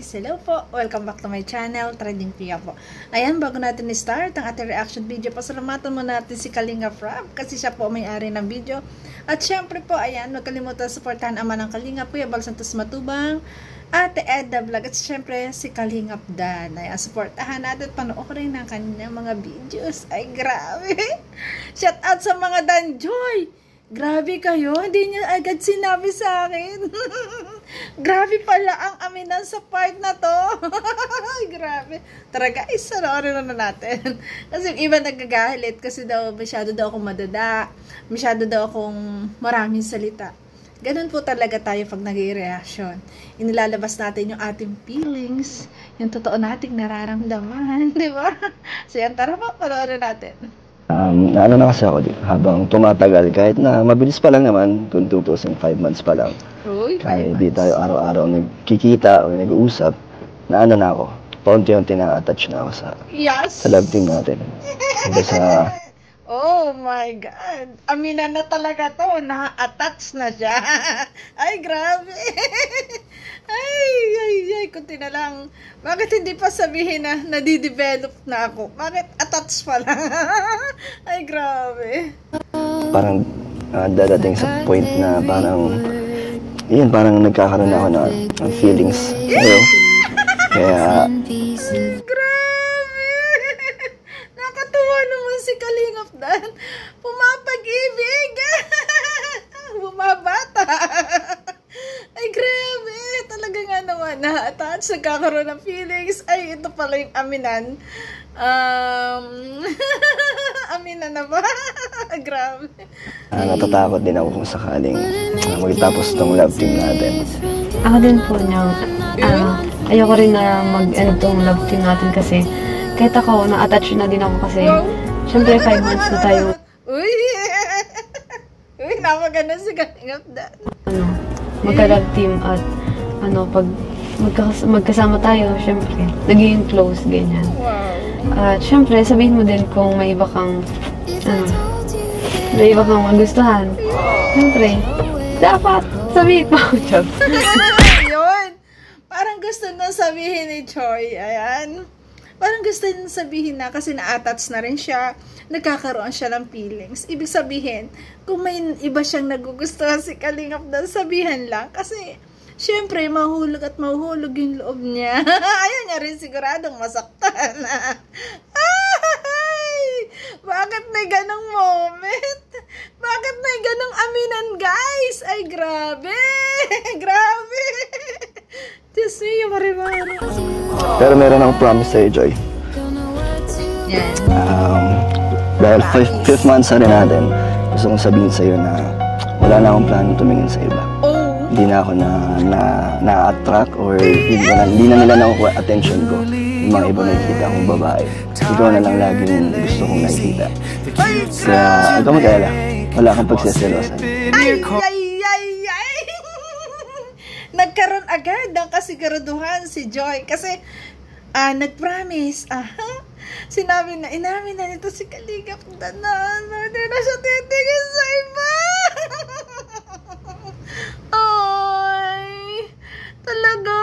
guys! Hello po! Welcome back to my channel, Trending Pia po. Ayan, bago natin i-start ang ating reaction video, pasalamatan mo natin si Kalinga Prab kasi siya po may-ari ng video. At syempre po, ayan, huwag kalimutan supportahan ama ng Kalinga, Kuya Bal Santos Matubang, Ate Edda Vlog, at syempre si Kalinga Dan. Ayan, supportahan natin, panoorin ang kanyang mga videos. Ay, grabe! Shout out sa mga Danjoy! Grabe kayo, hindi niya agad sinabi sa akin. Grabe pala ang aminan sa part na to. Grabe. Tara guys, sanoorin na natin. Kasi yung iba nagagalit kasi daw masyado daw akong madada. Masyado daw akong maraming salita. Ganun po talaga tayo pag nag-i-reaction. Inilalabas natin yung ating feelings, yung totoo nating nararamdaman, di ba? So yan, tara po, panoorin natin. Ano na kasi ako habang tumatagal, kahit na mabilis pa lang naman, kung 5 months pa lang. Uy, kahit di tayo araw-araw nagkikita o nag-uusap, na ano na ako, paunti-unti na-attach na ako sa love team natin. Sa oh my God! Aminan na talaga to, na-attach na siya. Ay, grabe! Ay, kunti na lang. Bakit hindi pa sabihin na nadidevelop na ako? Bakit attach pa lang? Ay, grabe. Parang dadating sa point na parang, yun, parang nagkakaroon ako ng feelings sa'yo. Kaya, grabe! Nakatuwa naman si Kalinga Dan. Pumapag-ibig! Bumabata! Ay, grabe! Talaga nga naman, na-attach, nagkakaroon ng feelings. Ay, ito pala yung aminan. Aminan na ba? Grabe. Natatakot din ako kung sakaling magtapos itong love team natin. Ako din po niyang, ayoko rin na mag-end tong love team natin kasi kahit ako, na-attach na din ako kasi syempre 5 months na tayo. Uy! Uy, napaganda si Kalinga Dan. Magka-love team at pag magkasama tayo, syempre, naging close, ganyan. Wow. At syempre, sabihin mo din kung may iba kang, may iba kang magustuhan. Syempre, dapat sabihin mo. Yun. Parang gusto na sabihin ni Choi. Ayan. Parang gusto niya sabihin na kasi na-attach na rin siya. Nagkakaroon siya ng feelings. Ibig sabihin, kung may iba siyang nagugustuhan si Kalinga Dan, sabihan lang. Kasi, syempre, mahulog at mahuhulog yung loob niya. Ayaw niya rin siguradong masaktan. Ay! Bakit may ganong moment? Bakit may ganong aminan, guys? Ay, grabe! Grabe! Diyos niyo, mari-mari. Pero meron akong promise sa'yo, Joy. Yan. Dahil 5th months na rin natin, gusto kong sabihin sa'yo na wala na akong plano tumingin sa iba. Oh. Hindi na ako na-attract or hindi na nila nakukuha attention ko. Yung mga iba nakikita akong babae. Ikaw na lang laging gusto kong nakikita. Kaya huwag ka mag-alala. Wala kang pagsiselosan. Ay! Nagkaroon agad ng kasiguraduhan si Joy kasi nag-promise. Sinabi na, inamin na nito si Kalinga Dan na hindi na siya titigil sa iba. Ay, talaga.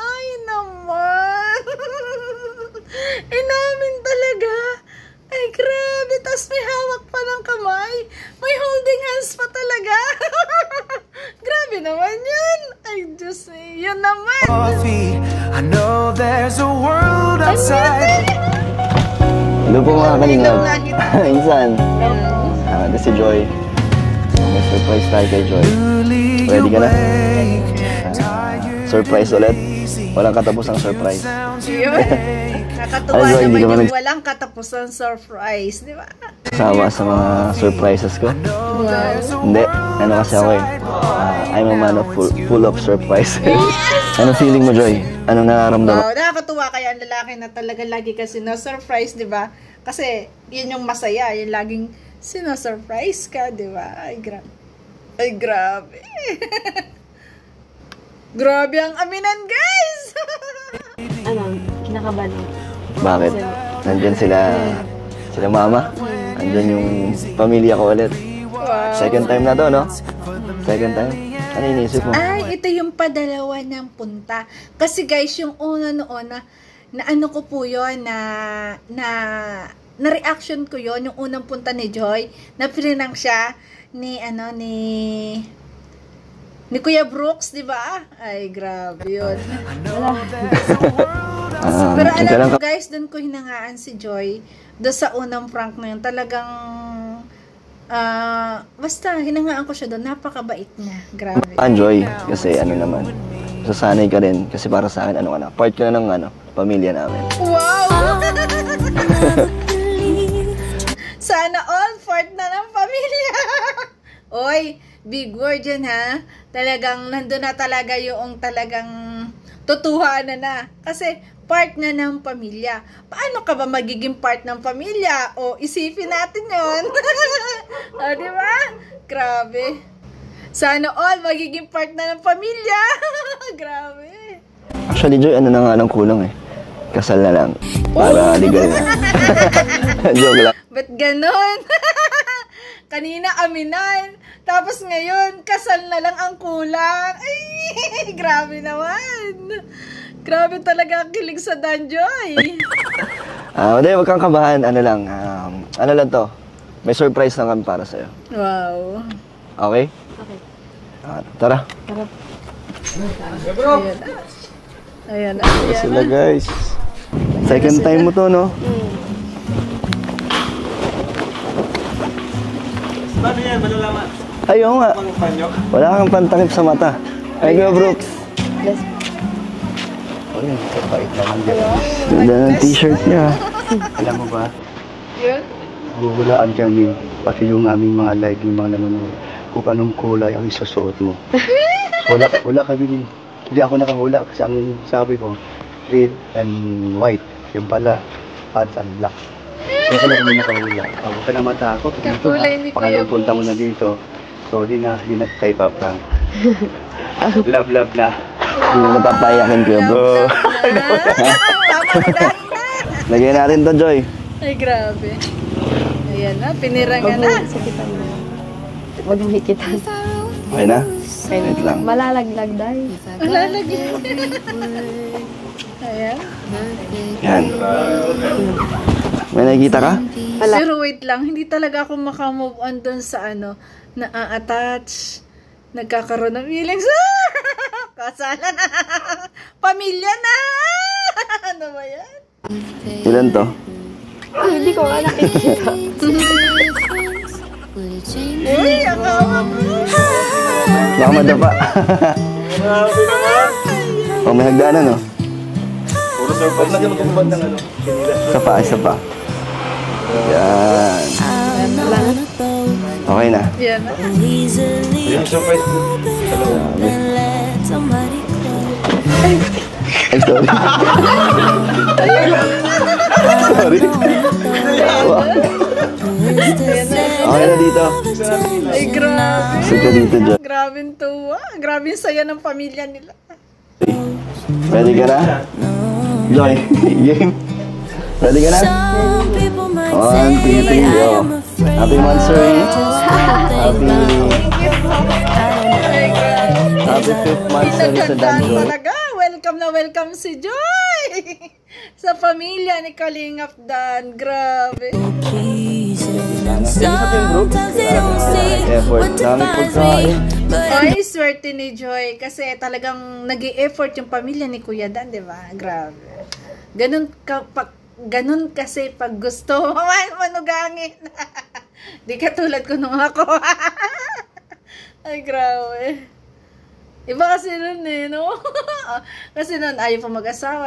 Ay naman. Inamin talaga. Ay, grabe. Tapos may hawak pa ng kamay. May holding hands pa talaga. Grabe naman yun. Ay, Diyos me. Yun naman. I know there's a world outside. Hello po mga Kalinga. Insan. Ito si Joy. May surprise tayo kay Joy. Ready ka na? Surprise ulit. Walang katapusang surprise. Yun. Nakatuwa Joy, naman yung walang katapusang surprise. Di ba? Sama sa mga surprises ko. Wow. Hindi. Ano kasi ako eh. I'm a man of full of surprises. Ano feeling mo, Joy? Anong nararamdaman? Wow, nakakatuwa kaya ang lalaki na talaga lagi kasi na-surprise, di ba? Kasi yun yung masaya, yung laging sino-surprise ka, di ba? Ay, Ay, grabe. Grabe ang aminan, guys! Kinakabahan. Bakit? Nandyan sila mama. Nandyan yung pamilya ko ulit. Wow. Second time na to, no? Second time. Ano iniisip mo? Ay, ito yung padalawa ng punta. Kasi guys, yung una noon na ano ko po yun, na reaction ko yun, yung unang punta ni Joy, na pinanang siya ni Kuya Brooks, di ba? Ay, grabe yun. Pero alam mo guys, doon ko hinangaan si Joy, doon sa unang prank na yun, talagang, basta, hinangaan ko siya doon, napakabait niya. Grabe. Enjoy, kasi ano naman, sasanay ka rin, kasi para sa akin, part ka na ng pamilya namin. Wow! Sana all part na ng pamilya. Oy, big word yan ha. Talagang nandun na talaga yung talagang tutuhanan na. Kasi part na ng pamilya. Paano ka ba magiging part ng pamilya? O isipin natin yon. O, di ba? Grabe. Sana all magiging part na ng pamilya. Grabe. Actually, Joy, ano na nga lang kulang eh. Kasal na lang. Para legal na. Joke lang. Ba't ganon? Kanina aminan. Tapos ngayon, kasal na lang ang kulang. Ay, grabe naman. Grabe talaga ang kilig sa Danjoy. Hindi, wag kang kabahan. Ano lang to. May surprise na kami para sa'yo. Wow. Okay? Okay. Tara. Tara. Ayan. Sila guys. Second time mo to, no? Paano yan? Malalaman? Ay, oo nga. Wala kang pantakip sa mata. Ay, go, Brooks. Yes. Ay, kapait naman yan. Ganda ng t-shirt niya. Alam mo ba, Yun? gugulaan kami, pati yung aming mga live, yung mga nanonood, kung anong kulay ang isusuot mo. Wala kami, hindi ako nakahula kasi ang sabi ko, red and white. Yung pala, pants and black. Kaya ka na kami nakahula. Huwag ka na matakot. Dito Kakulay ni ha, Kuya punta mo na dito. So, di na kay Papa. Love na. Hindi mo napapayakin, Kuya Brooks. Lagyan natin to, Joy. Ay, grabe. Ayan na, pinirangan na. Sakitan mo. Huwag mong hikitan. Okay na? Wait lang. Malalaglag dahil. Lalagyan. Ayan. Yan. May nakikita ka? Wala. Pero wait lang, hindi talaga ako makamove on dun sa na-attach. Nagkakaroon ng feelings. Kasalan na. Pamilya na. Ano ba yan? Ilan to? Hindi ko nga nakikita. Uy, ang awa mo. Baka madapa. Oh, may hagdanan, no? Puro surprise na magkukuban ng Isa pa. Yan. Okay na. Yan. Yung surprise ko. Ay, sorry. Sorry. Wow. Okay na dito. Ay, grabe. Sige ka dito, Joy. Grabe tuwa. Grabe yung saya ng pamilya nila. Ready ka na? Joy, game. Ready ka na? 1, 2, 3, go. Happy Monstery. Happy 5th Monstery sa Danjoy. Talaga, welcome si Joy sa pamilya ni Kalingap Dan. Grabe. Effort. Dami pagkain. Ay, swerte ni Joy kasi talagang nag-i-effort yung pamilya ni Kuya Dan, di ba? Grabe. Ganun kasi pag gusto manugangin. Di katulad ko nung ako. Ay, grabe. Iba kasi nun eh, no? Kasi nun, ayaw pa mag-asawa.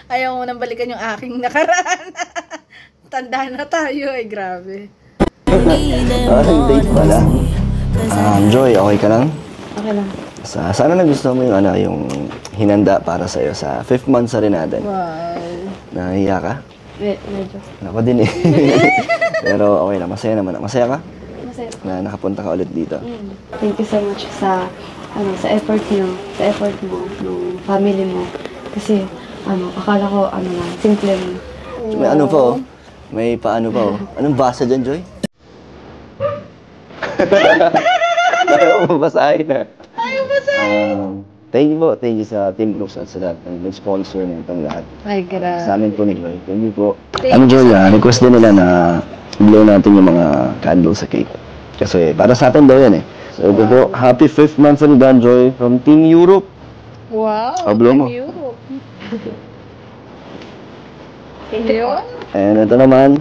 Ayaw mo nang balikan yung aking nakaraan. Tanda na tayo, ay grabe. Date pala. Joy, okay ka lang? Okay lang. Sana nagustuhan mo yung hinanda para sa'yo sa 5th month sa rin natin. Wow. Nahiya ka? Medyo. Ako din eh. Pero okay lang, masaya naman. Masaya ka? Masaya. Na nakapunta ka ulit dito. Thank you so much sa effort niyo, sa effort mo, ng family mo. Kasi, akala ko, lang, simple lang. May ano pa oh. May paano pa oh. Anong basa dyan, Joy? Ayaw mabasahin na. Ayaw basahin. Thank you sa Team Lux at sa lahat ng sponsor na itong lahat. Ay, grabe. Sa amin po ni Joy. Thank you po. Joy, request din nila na blow natin yung mga candles sa cake. Kasi para sa atin daw yan eh. So ito po, happy 5th month ni Dan Joy from Team Europe. Wow. Blow mo. Europe. Yun. And ito naman,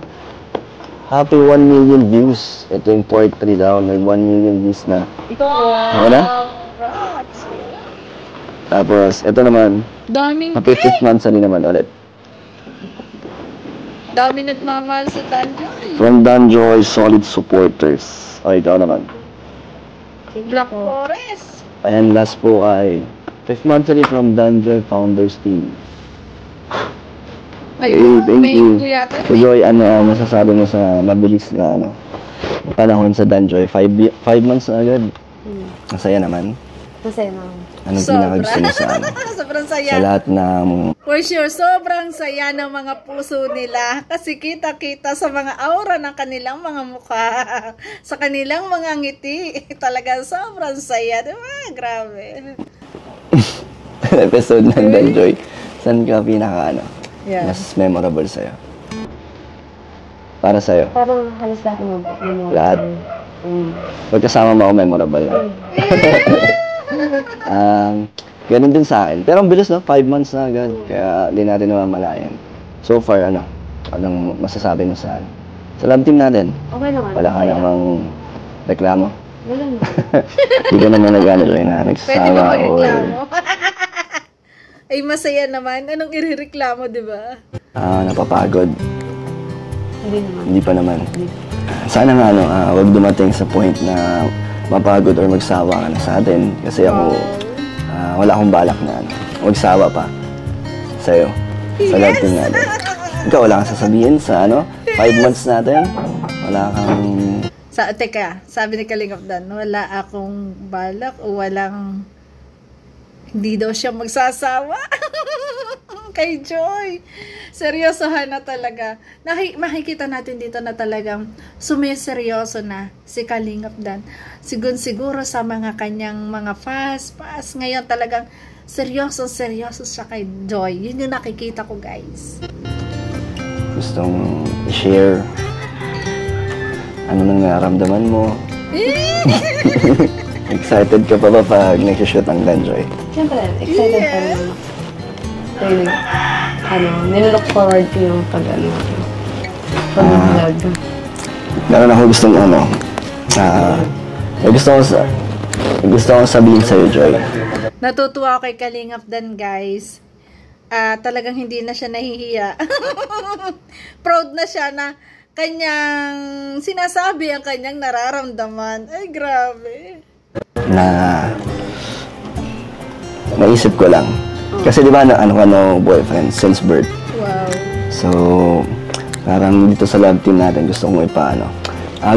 happy 1 million views. Ito yung part 3 daw, nag 1 million views na. Wow. Ako na? Rats. Tapos, ito naman, Daming happy 5th month rin naman ulit. Dami nagmamahal sa Danjoy. From Dan Joy, solid supporters. O, ito naman. Black Forest. And last po ay 5th month rin from Dan Joy Founders Team. Ay, Thank may you. yata. So, Joy, ano masasabi mo sa mabilis na panahon sa Dan Joy? 5 months na agad. Masaya naman. Masaya naman. Anong pinakagusto mo sa Sobrang sa saya. lahat ng For sure, sobrang saya ng mga puso nila kasi kita-kita sa mga aura ng kanilang mga mukha, sa kanilang mga ngiti. Talagang sobrang saya, di ba? Grabe. episode ng Dan Joy? Saan ka pinaka Yeah. mas memorable sa'yo? Para sa'yo? Parang halos lahat ng mga Lahat? Pag kasama mo ako, memorable na. Ganun din sa akin. Pero ang bilis, no? 5 months na agad. Kaya di natin namamalayan. So far, anong masasabi mo sa love team natin? Okay naman. Wala ka namang reklamo? Wala naman. Hindi ka naman nag-ano rin na Pwede nagsasama ba or... magreklamo? Ay, masaya naman. Anong irereklamo, di ba? Napapagod. Hindi naman. Hindi pa naman. Sana nga, wag dumating sa point na mapagod or magsawa ka na sa atin. Kasi ako, wala akong balak na magsawa pa sa'yo. Sa love team natin. Ikaw, wala kang sasabihin sa 5 months natin. Wala kang... Teka, sabi ni Kalingap Dan, wala akong balak o walang... Hindi daw siya magsasawa. Kay Joy. Seryosohan na talaga. Makikita natin dito na talagang sumiseryoso na si Kalingap Dan. Siguro sa mga kanyang mga fast. Ngayon talagang seryoso siya kay Joy. Yun yung nakikita ko, guys. Gustong i-share ano nang nararamdaman mo. Excited ka pa ba pag nag-shoot ang Dan Joy? Siyempre, excited pa rin ako. Kaya, nilook forward ko yung pag-vlog. Meron ako gustong gusto ko sabihin sa'yo, Joy. Natutuwa ako kay Kalingap Dan, guys. Talagang hindi na siya nahihiya. Proud na siya na kanyang sinasabi ang kanyang nararamdaman. Ay, grabe. Naisip ko lang. Kasi di ba boyfriend since birth. Wow. So, parang dito sa love team natin gusto kong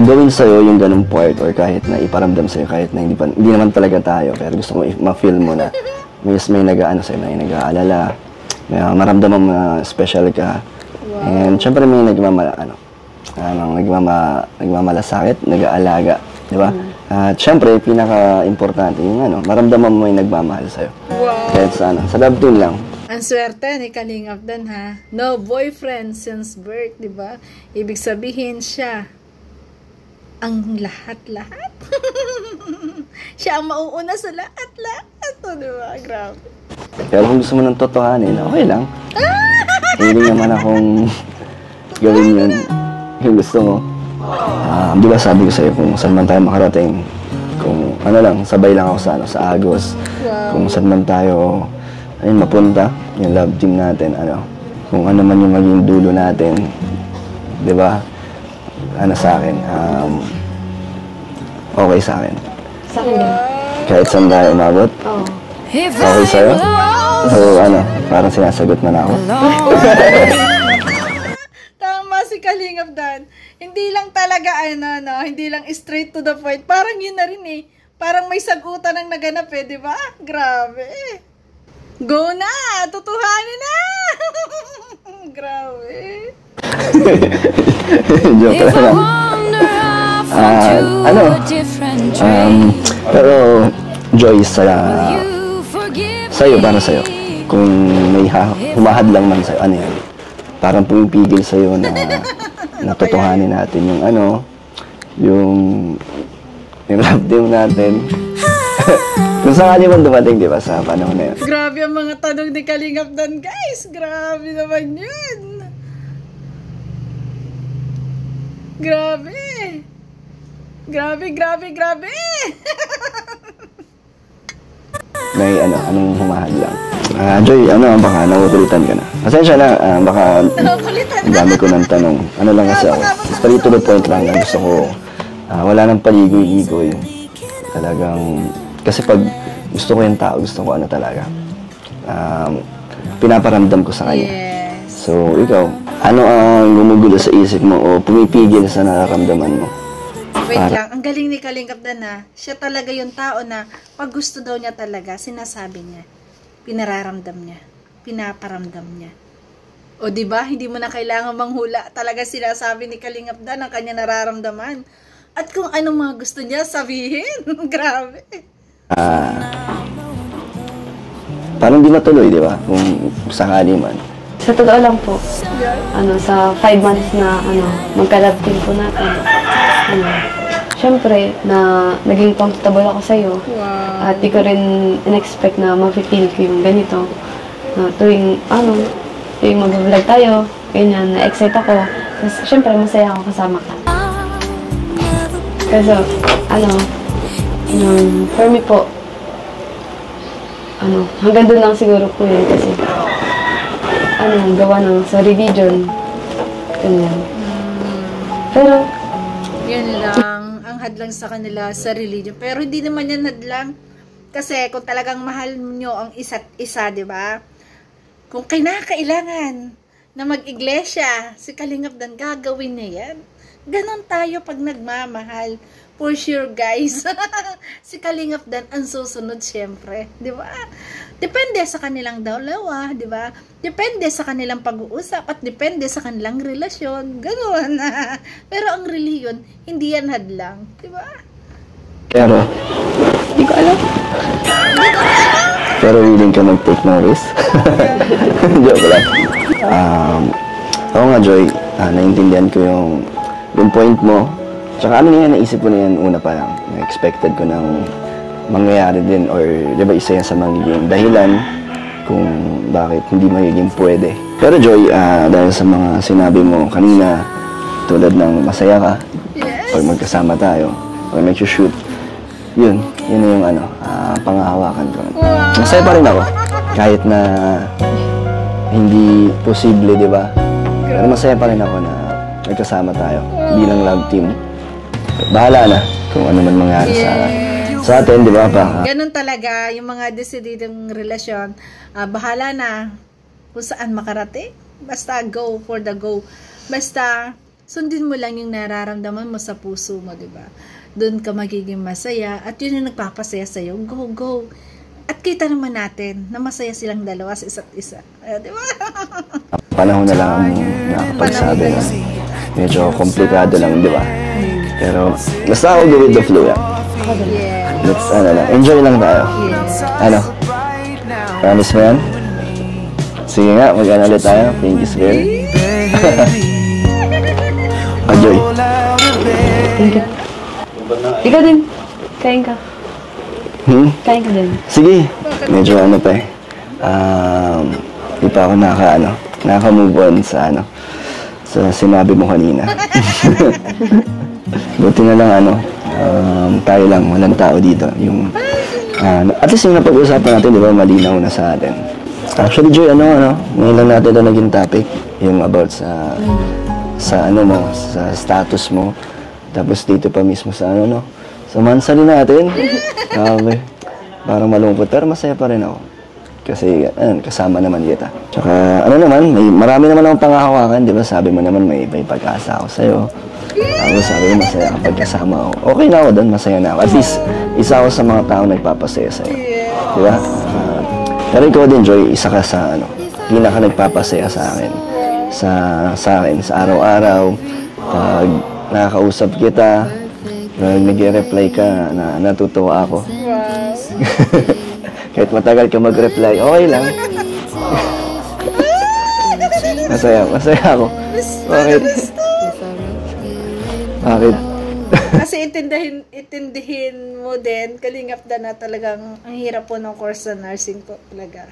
gawin sa'yo yung ganung part or kahit na iparamdam sa'yo kahit na hindi naman talaga tayo pero gusto ko ma-feel mo na may sa'yo, may nag-aalala, may maramdaman mo na special ka. Wow. And syempre may nagmamalasakit, nag-aalaga, di ba? At syempre pinaka-importante yung maramdaman mo yung nagmamahal sa'yo. Wow. Kahit sa love team lang. Ang swerte ni Kalingap Dan, ha? No boyfriend since birth, di ba? Ibig sabihin siya ang lahat-lahat. Siya ang mauuna sa lahat-lahat. Di ba? Grabe. Pero kung gusto mo ng totohanin, okay lang. Hindi naman akong gawin yun. Yung gusto mo. Di ba sabi ko sa'yo kung saan man tayo makarating, kung sabay lang ako sa Agos. Wow. Kung saan man tayo mapunta, yung love team natin, kung ano man yung maging dulo natin, di ba? Sa akin, okay sa akin. Sa akin din. Kahit saan tayo umabot, Oo. okay sa'yo. So, parang sinasagot mo na ako. Tama si Kalingap Dan. Hindi lang talaga, hindi lang straight to the point. Parang yun na rin eh. Parang may sagutan ang naganap eh, di ba? Grabe. Go na! Tutuhanin na! Grabe. Joke lang. Pero, Joy, sa'yo, para sa'yo, kung may humahadlang man sa'yo, ano yan? Parang pumipigil sa'yo na natutuhanin natin yung yung love team natin. Kung sakali man dumating, di ba, sa panahon na yun. Grabe ang mga tanong ni Kalingap Dan, guys. Grabe naman yun. Grabe. Grabe. May anong humahadlang. Joy, baka nakukulitan ka na. Pasensya na, baka ang dami ko ng tanong. Ano lang kasi ako, straight to the point lang na gusto ko, wala nang paligoy-ligoy. Talagang, kasi pag gusto ko yung tao, gusto ko talaga. Pinaparamdam ko sa kanya. Yes. So, ikaw, ano ang gumugulo sa isip mo o pumipigil sa nararamdaman mo? Wait lang, ang galing ni Kalingap Dan na siya talaga yung tao na pag gusto daw niya talaga, sinasabi niya, pinararamdam niya, pinaparamdam niya. O di ba hindi mo na kailangan manghula, talaga sinasabi ni Kalingap Dan ang kanya nararamdaman. At kung anong mga gusto niya sabihin, grabe. Parang di matuloy, di ba? Kung sakali man. Sa totoo lang po, sa 5 months na magka-love team po natin, syempre, na naging comfortable ako sa'yo. Wow. At di ko rin in-expect na ma-feel ko yung ganito. Tuwing mag-vlog tayo, ganyan, na-excite ako. Tapos, syempre, masaya ako kasama ka. Kasi, for me po, hanggang doon lang siguro po yun kasi, gawa ng sa religion, ganyan. Pero, yan lang ang hadlang sa kanila sa religion. Pero hindi naman yan hadlang. Kasi kung talagang mahal nyo ang isa't isa, di ba? Kung kinakailangan na mag-iglesia, si Kalingap Dan, gagawin niya yan. Ganon tayo pag nagmamahal. For sure, guys. Si Kalingap Dan ang susunod, syempre. Di ba? Depende sa kanilang dalawa, di ba? Depende sa kanilang pag-uusap at depende sa kanilang relasyon. Ganoon. Pero ang reliyon, hindi yan hadlang. Di ba? Pero, di ko alam. Pero willing ka mag-take ng risk? Joke lang. Oo nga, Joy. Naintindihan ko yung point mo. Tsaka naisip ko na yan una pa lang. Expected ko nang mangyayari din or di ba isa yan sa magiging dahilan kung bakit hindi magiging pwede. Pero Joy, dahil sa mga sinabi mo kanina, tulad ng masaya ka, or magkasama tayo, or mag-shoot, yun yung pangahawakan ko. Masaya pa rin ako, kahit na hindi posible, di ba? Pero masaya pa rin ako na magkasama tayo bilang love team. Bahala na kung ano man mangyari sa atin, di ba? Ganun talaga yung mga desididong relasyon. Bahala na kung saan makarating. Basta go for the go. Basta sundin mo lang yung nararamdaman mo sa puso mo, di ba? Doon ka magiging masaya at yun yung nagpapasaya sa'yo. Go, go. At kita naman natin na masaya silang dalawa sa isa't isa. Di ba? Panahon na lang ang nakakapagsabi na medyo komplikado lang, di ba? Pero basta ako go with the flow yan. Yeah. Let's enjoy lang tayo. Promise mo yan? Sige nga, mag-ulit tayo. Thank you, girl. Joy. Thank you. Ikaw din. Kain ka. Kain ka din. Sige. Medyo pa eh. Di pa ako naka-move on sa sa sinabi mo kanina. Buti na lang tayo lang, walang tao dito. At least yung napag-usapan natin, di ba, malinaw na sa atin. Actually, Joy, ngayon lang natin ito naging topic, yung about sa status mo. Tapos dito pa mismo sa sa mansali natin. Parang malungkot, pero masaya pa rin ako. Kasi, kasama naman kita. Tsaka, marami naman akong pangahawakan, di ba? Sabi mo naman, may pag-asa ako sa'yo. Tapos sabi ko, masaya kapag kasama ako. Okay na ako doon, masaya na ako. At least, isa ako sa mga tao nagpapasaya sa'yo. Di ba? Pero ikaw din, Joy, isa ka sa, pinaka nagpapasaya sa akin. Sa akin, sa araw-araw. Pag nakakausap kita, nag-reply ka, natutuwa ako. Wow. Kahit matagal ka mag-reply, okay lang. Masaya ako. Bakit? Bakit? Kasi itindihin mo din, Kalingap Dan, na talagang ang hirap po ng course sa nursing po talaga.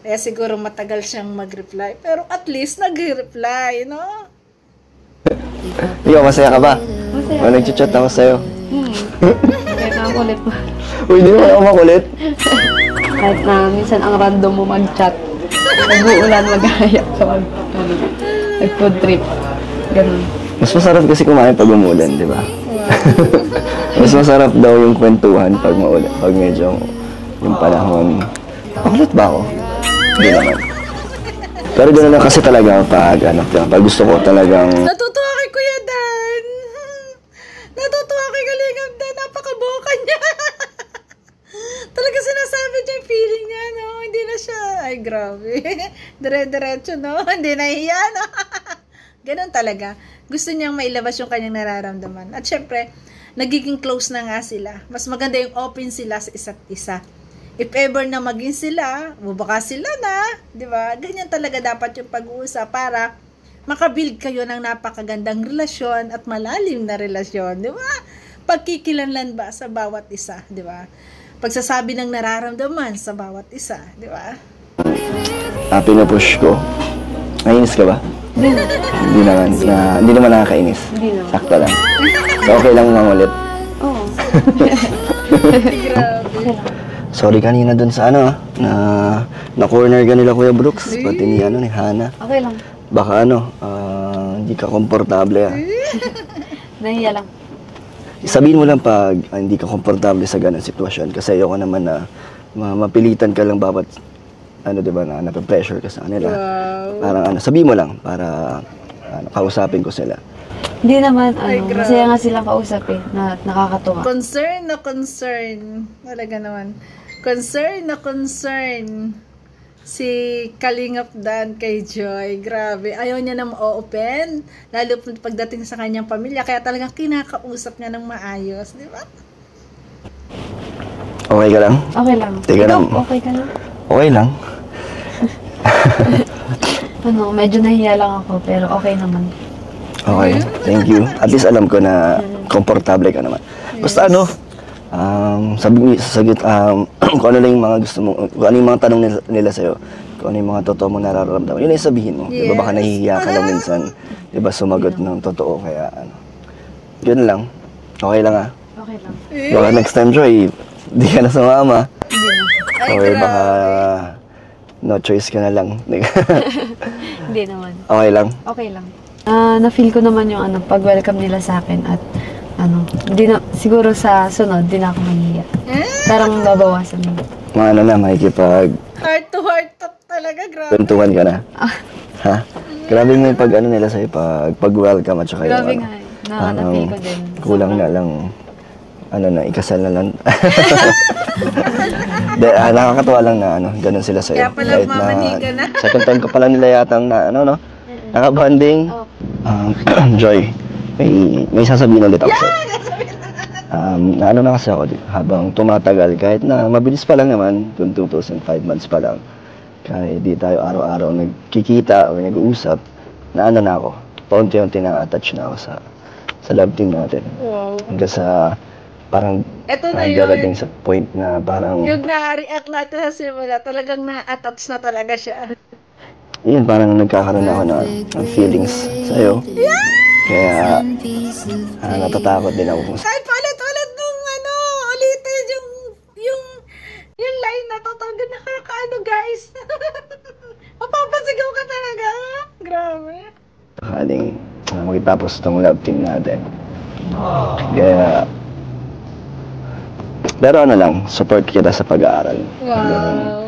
Kaya siguro matagal siyang mag-reply. Pero at least nag-reply, no? Ikaw, masaya ka ba? Masaya. O, nag-chat ako sa'yo. Kahit nakakulit pa. Uy, di mo ako makulit. Kahit na minsan ang random mo mag-chat. Nag-uulan, mag-ayak ka nag-food trip. Ganun. Mas masarap kasi kumain pag umulan, di ba? Mas masarap daw yung kwentuhan pag maulan, pag medyo yung panahon. Makulit ba ako? Hindi naman. Pero gano'n lang kasi talaga pag, pag gusto ko talagang... Natutuwa kay Kuya Dan. Natutuwa kay Kalingap Dan. Napakaboka niya. Talaga sinasabi niya yung feeling niya, no? Hindi na siya. Ay, grabe. Dire-diretso, no? Hindi nahiya, no? Ganun talaga. Gusto niyang mailabas yung kanyang nararamdaman. At syempre, nagiging close na nga sila. Mas maganda yung open sila sa isa't isa. If ever na maging sila, baka sila na, di ba? Ganyan talaga dapat yung pag-uusap para makabuild kayo ng napakagandang relasyon at malalim na relasyon, di ba? Pagkikilanlan ba sa bawat isa, di ba? Pagsasabi ng nararamdaman sa bawat isa, di ba? Pinupush ko. Nainis ka ba? Hindi naman. Hindi naman nakakainis. Hindi naman. Sakto lang. So, okay lang mangulit. Oo. Grabe. Sorry kanina dun sa na corner ka nila Kuya Brooks, pati ni Hana. Okay lang. Baka hindi ka komportable Nahiya lang. Sabihin mo lang pag hindi ka komportable sa ganung sitwasyon kasi ayoko naman na mapilitan ka lang bawat diba na nape-pressure ka sa kanila. Wow. Parang sabihin mo lang para kausapin ko sila. Hindi naman, grabe. masaya nga silang kausap na nakakatuwa. Concern na concern. Talaga naman. Concern na concern. Si Kalingap Dan kay Joy. Grabe. Ayaw niya na ma-open. Lalo pagdating sa kanyang pamilya. Kaya talagang kinakausap niya ng maayos. Di ba? Okay ka lang? Okay lang. Teka Ikaw, lang. okay ka lang? Okay lang. Medyo nahiya lang ako, pero okay naman. Okay, thank you. At least alam ko na komportable ka naman. Basta sasagot, kung ano lang yung mga gusto mo, kung ano yung mga tanong nila sa'yo, kung ano yung mga totoo mong nararamdaman, yun lang yung sabihin mo. Yes. Diba baka nahihiya ka lang minsan, diba sumagot ng totoo, kaya yun lang. Okay lang Okay lang. Baka next time, Joy, di ka na sumama. Ay, Or grabe. baka no choice ka na lang. Hindi naman. Okay lang. Okay lang. Na-feel ko naman yung pag-welcome nila sa akin at hindi na, siguro sa sunod, di na ako mahihiya. Parang babawasan mo. Mga na, makikipag Heart to heart talk talaga. Grabe. kwentuhan ka na. Ha? Grabe mo yung nila sa'yo pag-welcome at saka Grabe yung nga eh. Na-feel ko din. kulang na lang, ikasal na lang. Nakakatawa lang na ganun sila sa'yo. Kaya pala mamaniga na. Second time ko pala nila yata nakabanding. Joy, may sasabihin ulit ako sa'yo. Na kasi ako habang tumatagal, kahit na mabilis pa lang naman, kung 2005 months pa lang, kahit di tayo araw-araw nagkikita o nag-uusap, na ako, paunti-unti na-attach na ako sa love team natin. Wow. Hanggang sa parang Eto na darating yun. sa point na parang Yung na-react natin sa simula, talagang na-attach na talaga siya. yun, parang nagkakaroon ako ng feelings sa'yo. Kaya natatakot din ako. Kahit paulit-ulit nung ulitin yung line na to, talaga nakakaano guys. Mapapasigaw ka talaga. Grabe. Sakaling magtapos itong love team natin. Kaya pero support kita sa pag-aaral. Wow.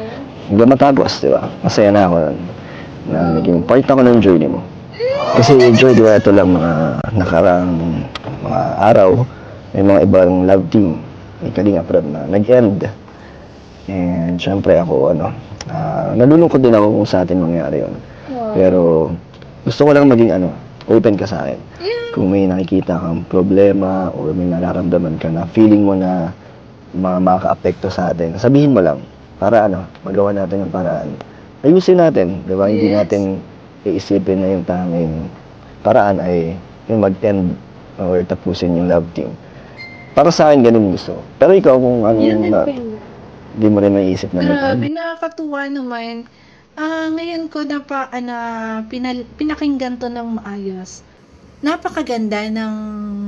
Hanggang matapos, di ba? Masaya na ako na naging part ako ng journey mo. Kasi joy, di ba, ito lang mga nakarang mga araw, may mga ibang love team, may Kalingap Rap na nag-end. And syempre ako, nalulungkot din ako kung sa atin mangyari yun. Wow. Pero gusto ko lang maging open ka sa akin. Kung may nakikita kang problema o may nararamdaman ka na feeling mo na makaka-apekto sa atin, sabihin mo lang para magawa natin yung paraan. Ayusin natin, di ba? Hindi natin iisipin na yung tanging paraan ay yung mag-end or tapusin yung love team. Para sa akin, ganun gusto. Pero ikaw, kung hindi mo rin maiisip na Grabe, nakakatuwa naman. Ngayon ko pinakinggan to ng maayos. Napakaganda ng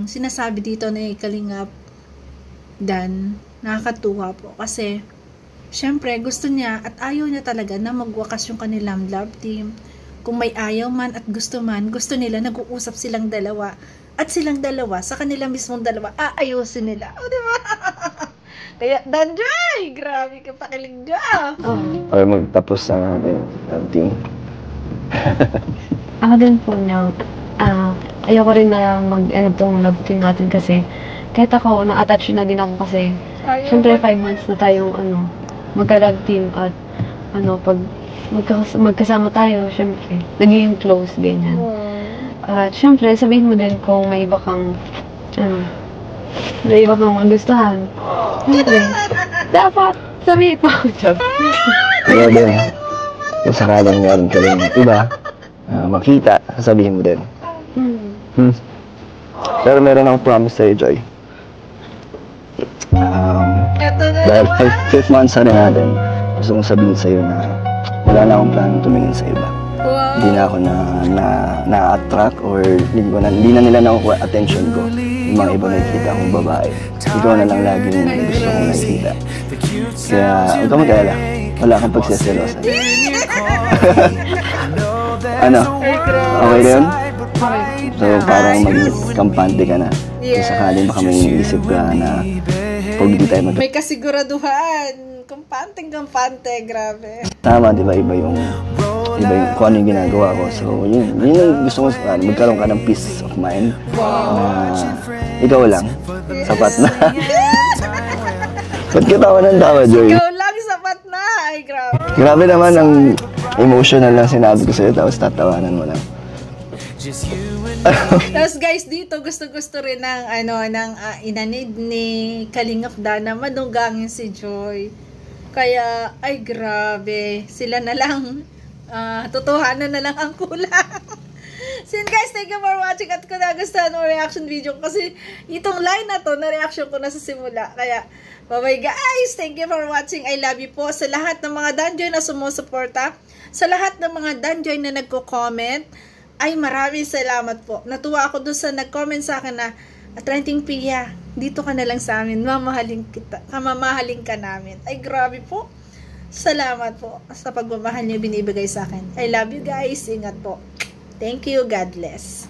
sinasabi dito ni Kalingap Dan. Nakakatuwa po kasi syempre gusto niya at ayaw niya talaga na magwakas yung kanilang love team. Kung may ayaw man at gusto man, gusto nila nag-uusap silang dalawa. At silang dalawa, sa kanila mismong dalawa, aayusin nila. O, diba? Kaya, Danjoy! Grabe ka pakilig dyan. or magtapos sa love team. Ako din po niya, ayoko rin na mag-end tong love team natin kasi kahit ako, na-attach na din ako kasi syempre 5 months na tayong magka-love team at pag magkasama tayo, syempre, naging close, ganyan. At syempre, sabihin mo din kung may iba kang magustuhan. Syempre, dapat sabihin mo. Kaya din, kung sakalang meron ka rin iba, makita, sabihin mo din. Pero meron akong promise sa'yo, Joy. Dahil 5 months na natin, gusto kong sabihin sa'yo na wala na akong plano tumingin sa iba. Hindi na ako na-attract or hindi na nila nakukuha attention ko. Yung mga iba nakikita akong babae. Ikaw na lang laging gusto kong nakikita. Kaya huwag ka mag-alala. Wala kang pagsiselosan. Okay na yun? So parang maging kampante ka na. Kung sakaling baka may isip ka na pag hindi tayo may kasiguraduhan. Kampante, grabe. Tama, di ba? Iba yung kung ano yung ginagawa ko. So, yun yung gusto ko, magkaroon ka ng peace of mind. Ikaw lang, sapat na. Ba't ka tawa ng tawa, Joy? Ikaw lang, sapat na. Ay, grabe. Grabe naman ang emotional na sinabi ko sa'yo, tapos tatawanan mo lang. Tapos guys, dito gusto rin ng inanid ni Kalingap Dan na madunggangin si Joy. Kaya, ay grabe, sila na lang, totohanan na lang ang kulang. So guys, thank you for watching at kung nagustuhan mo reaction video kasi itong line na to, na-reaction ko na sa simula. Kaya, bye-bye guys, thank you for watching. I love you po sa lahat ng mga Danjoy na sumusuporta, sa lahat ng mga Danjoy na nagko-comment. Ay, maraming salamat po. Natuwa ako doon sa nag-comment sa akin na Trending Pia, dito ka na lang sa amin, mamahalin ka namin. Ay, grabe po. Salamat po sa pagmamahal niyo binibigay sa akin. I love you guys. Ingat po. Thank you. God bless.